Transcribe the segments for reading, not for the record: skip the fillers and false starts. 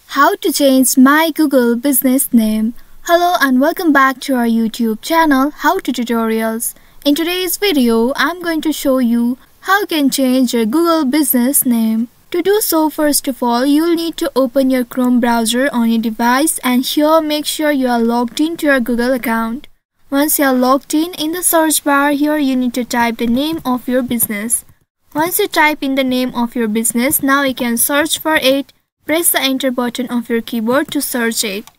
How to change my Google business name. Hello and welcome back to our YouTube channel How to Tutorials. In today's video, I'm going to show you how you can change your Google business name. To do so, first of all, you'll need to open your Chrome browser on your device, and here make sure you are logged into your Google account. Once you are logged in the search bar, here you need to type the name of your business. Once you type in the name of your business, now you can search for it. Press the enter button of your keyboard to search it.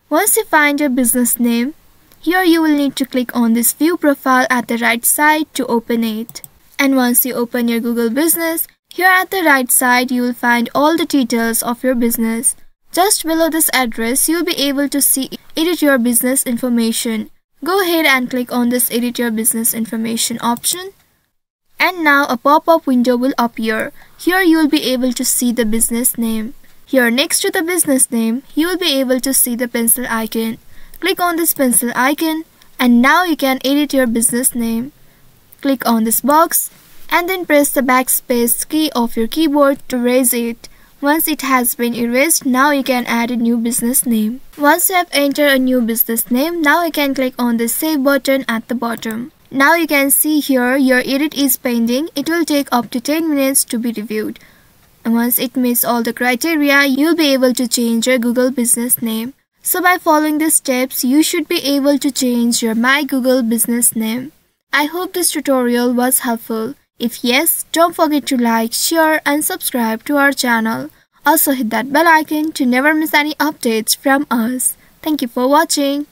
Once you find your business name, here you will need to click on this view profile at the right side to open it. And once you open your Google business, here at the right side you will find all the details of your business. Just below this address, you will be able to see edit your business information. Go ahead and click on this edit your business information option. And now a pop-up window will appear. Here you will be able to see the business name. Here next to the business name, you will be able to see the pencil icon. Click on this pencil icon and now you can edit your business name. Click on this box and then press the backspace key of your keyboard to erase it. Once it has been erased, now you can add a new business name. Once you have entered a new business name, now you can click on the save button at the bottom. Now you can see here your edit is pending. It will take up to 10 minutes to be reviewed. And once it meets all the criteria, you'll be able to change your Google business name. So by following these steps, you should be able to change your My Google business name. I hope this tutorial was helpful. If yes, don't forget to like, share and subscribe to our channel. Also hit that bell icon to never miss any updates from us. Thank you for watching.